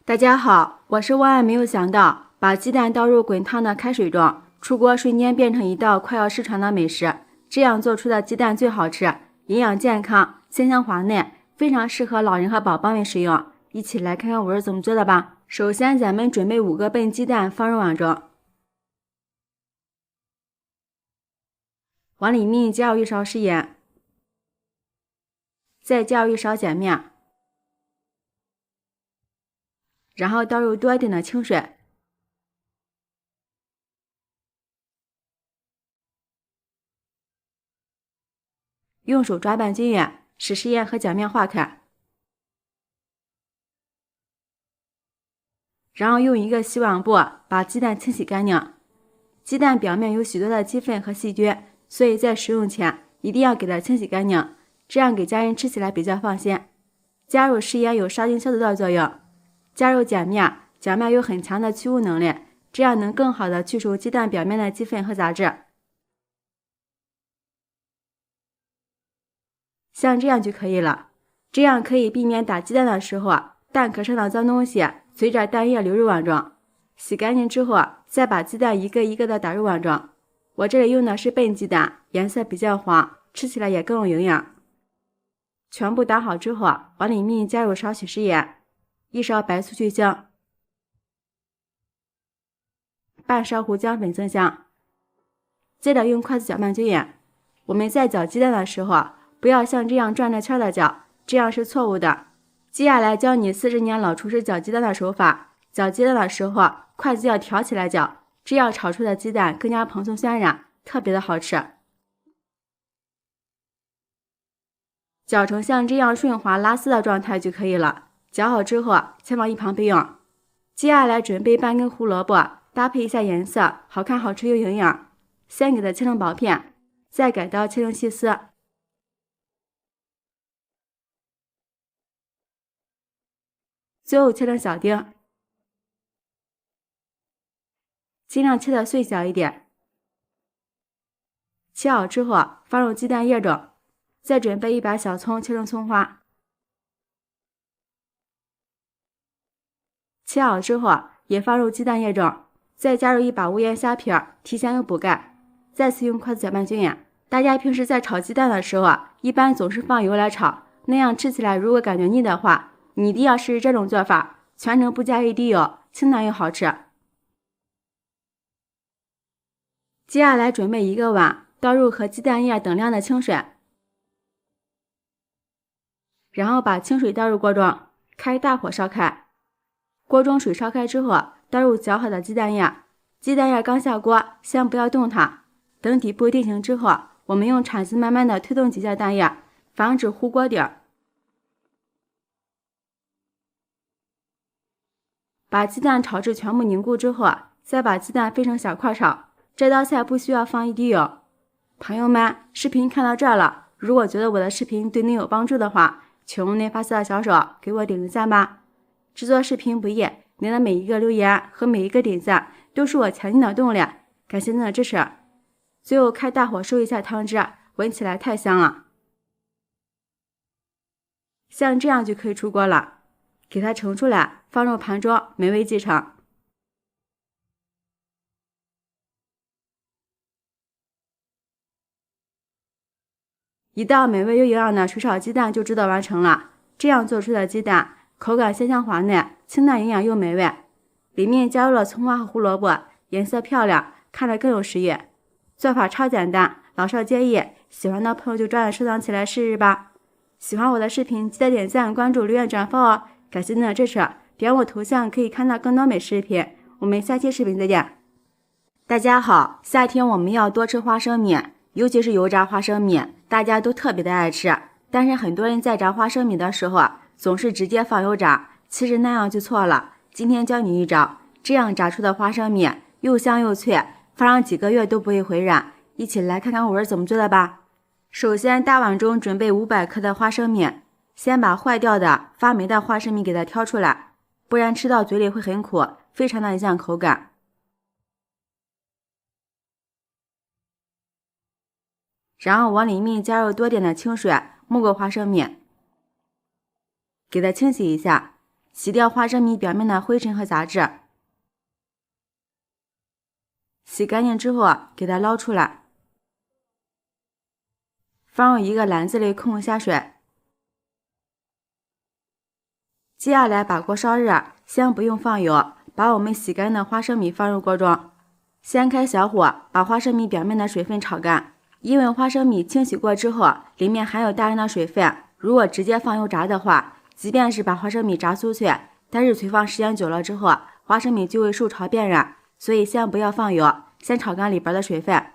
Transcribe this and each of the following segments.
大家好，我是万万没有想到，把鸡蛋倒入滚烫的开水中，出锅瞬间变成一道快要失传的美食。这样做出的鸡蛋最好吃，营养健康，鲜香滑嫩，非常适合老人和宝宝们食用。一起来看看我是怎么做的吧。首先，咱们准备5个笨鸡蛋放入碗中，往里面加入1勺食盐，再加入1勺碱面。然后倒入多一点的清水，用手抓拌均匀，使食盐和碱面化开。然后用一个洗碗布把鸡蛋清洗干净。鸡蛋表面有许多的鸡粪和细菌，所以在食用前一定要给它清洗干净，这样给家人吃起来比较放心。加入食盐有杀菌消毒的作用，加入碱面，碱面有很强的去污能力，这样能更好的去除鸡蛋表面的鸡粪和杂质。像这样就可以了，这样可以避免打鸡蛋的时候蛋壳上的脏东西随着蛋液流入碗中。洗干净之后，再把鸡蛋一个一个的打入碗中。我这里用的是笨鸡蛋，颜色比较黄，吃起来也更有营养。全部打好之后，往里面加入少许食盐，1勺白醋去腥，半勺胡椒粉增香。接着用筷子搅拌均匀。我们在搅鸡蛋的时候，不要像这样转着圈的搅，这样是错误的。接下来教你40年老厨师搅鸡蛋的手法。搅鸡蛋的时候，筷子要挑起来搅，这样炒出的鸡蛋更加蓬松鲜软，特别的好吃。搅成像这样顺滑拉丝的状态就可以了。搅好之后，先往一旁备用。接下来准备半根胡萝卜，搭配一下颜色，好看好吃又营养。先给它切成薄片，再改刀切成细丝。最后切成小丁，尽量切的碎小一点。切好之后放入鸡蛋液中，再准备一把小葱切成葱花。切好之后也放入鸡蛋液中，再加入一把无盐虾皮，提鲜又补钙。再次用筷子搅拌均匀。大家平时在炒鸡蛋的时候一般总是放油来炒，那样吃起来如果感觉腻的话，你一定要试试这种做法，全程不加一滴油，清淡又好吃。接下来准备一个碗，倒入和鸡蛋液等量的清水，然后把清水倒入锅中，开大火烧开。锅中水烧开之后，倒入搅好的鸡蛋液。鸡蛋液刚下锅，先不要动它，等底部定型之后，我们用铲子慢慢的推动几下蛋液，防止糊锅底儿。把鸡蛋炒至全部凝固之后，再把鸡蛋分成小块炒。这道菜不需要放一滴油。朋友们，视频看到这儿了，如果觉得我的视频对你有帮助的话，请用您发丝的小手给我点个赞吧。制作视频不易，您的每一个留言和每一个点赞都是我前进的动力，感谢您的支持。最后开大火收一下汤汁，闻起来太香了。像这样就可以出锅了，给它盛出来，放入盘中，美味继承。一道美味又营养的水炒鸡蛋就制作完成了。这样做出的鸡蛋口感鲜香滑嫩，清淡营养又美味。里面加入了葱花和胡萝卜，颜色漂亮，看着更有食欲。做法超简单，老少皆宜，喜欢的朋友就抓紧收藏起来试试吧。喜欢我的视频记得点赞、关注、留言、转发哦！感谢您的支持，点我头像可以看到更多美食视频。我们下期视频再见。大家好，夏天我们要多吃花生米，尤其是油炸花生米，大家都特别的爱吃。但是很多人在炸花生米的时候总是直接放油炸，其实那样就错了。今天教你一招，这样炸出的花生米又香又脆，放上几个月都不会回软。一起来看看我是怎么做的吧。首先大碗中准备500克的花生米，先把坏掉的发霉的花生米给它挑出来，不然吃到嘴里会很苦，非常的影响口感。然后往里面加入多点的清水，没过花生米，给它清洗一下，洗掉花生米表面的灰尘和杂质。洗干净之后，给它捞出来，放入一个篮子里控下水。接下来把锅烧热，先不用放油，把我们洗干净的花生米放入锅中，先开小火把花生米表面的水分炒干。因为花生米清洗过之后，里面含有大量的水分，如果直接放油炸的话，即便是把花生米炸酥脆，但是存放时间久了之后，花生米就会受潮变软，所以先不要放油，先炒干里边的水分。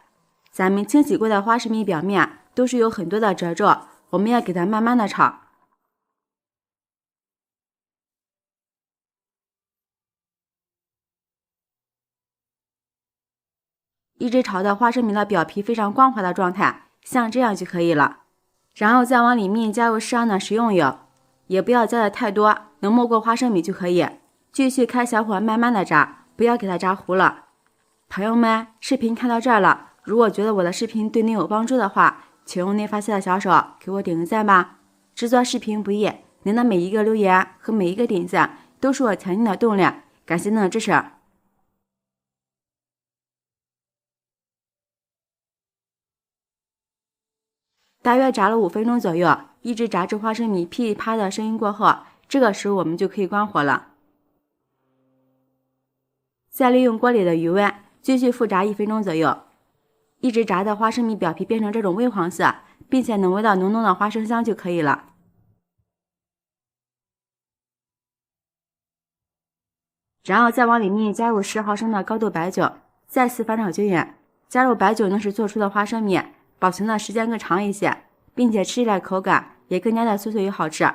咱们清洗过的花生米表面都是有很多的褶皱，我们要给它慢慢的炒。一直炒到花生米的表皮非常光滑的状态，像这样就可以了。然后再往里面加入适量的食用油，也不要加的太多，能没过花生米就可以。继续开小火慢慢的炸，不要给它炸糊了。朋友们，视频看到这儿了，如果觉得我的视频对您有帮助的话，请用您发现的小手给我点个赞吧。制作视频不易，您的每一个留言和每一个点赞都是我前进的动力，感谢您的支持。大约炸了5分钟左右，一直炸至花生米噼里啪的声音过后，这个时候我们就可以关火了。再利用锅里的余温继续复炸1分钟左右，一直炸的花生米表皮变成这种微黄色，并且能闻到浓浓的花生香就可以了。然后再往里面加入10毫升的高度白酒，再次翻炒均匀。加入白酒能使做出的花生米保存的时间更长一些，并且吃起来口感也更加的酥脆又好吃。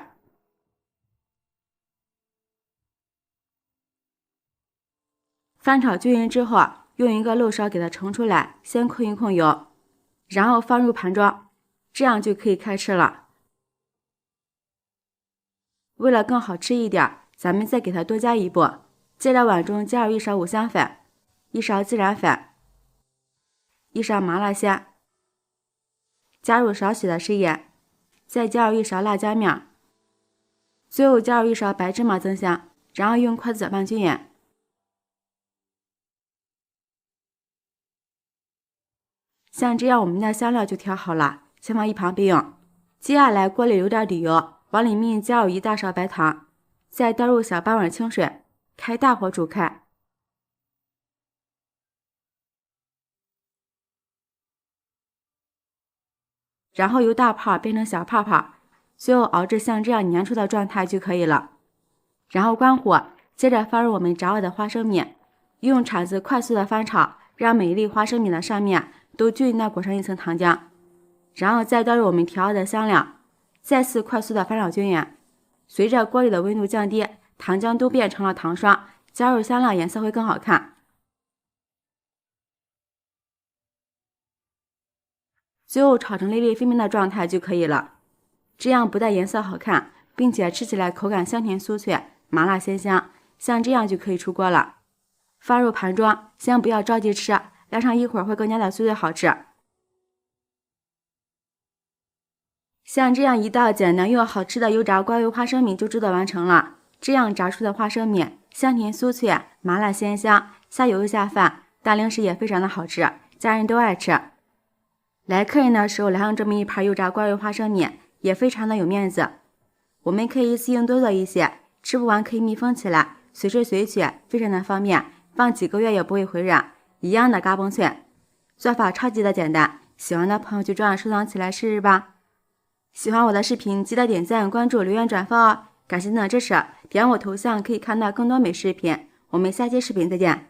翻炒均匀之后，用一个漏勺给它盛出来，先控一控油，然后放入盘中，这样就可以开吃了。为了更好吃一点，咱们再给它多加一步，接着碗中加入1勺五香粉、1勺孜然粉、1勺麻辣鲜，加入少许的食盐，再加入1勺辣椒面，最后加入1勺白芝麻增香，然后用筷子搅拌均匀。像这样我们的香料就调好了，先放一旁备用。接下来锅里留点底油，往里面加入1大勺白糖，再倒入小半碗清水，开大火煮开。然后由大泡变成小泡泡，最后熬至像这样粘稠的状态就可以了。然后关火，接着放入我们炸好的花生米，用铲子快速的翻炒，让每一粒花生米的上面都均匀的裹上一层糖浆。然后再倒入我们调好的香料，再次快速的翻炒均匀。随着锅里的温度降低，糖浆都变成了糖霜，加入香料颜色会更好看。最后炒成粒粒分明的状态就可以了，这样不但颜色好看，并且吃起来口感香甜酥脆，麻辣鲜香，像这样就可以出锅了。放入盘中，先不要着急吃，晾上一会儿会更加的酥脆好吃。像这样一道简单又好吃的油炸瓜油花生米就制作完成了。这样炸出的花生米香甜酥脆，麻辣鲜香，下油又下饭，当零食也非常的好吃，家人都爱吃。来客人的时候来上这么一盘油炸瓜油花生米，也非常的有面子。我们可以一次性多做一些，吃不完可以密封起来，随时随取，非常的方便，放几个月也不会回软，一样的嘎嘣脆。做法超级的简单，喜欢的朋友就这样收藏起来试试吧。喜欢我的视频，记得点赞、关注、留言、转发哦！感谢您的支持，点我头像可以看到更多美食视频。我们下期视频再见。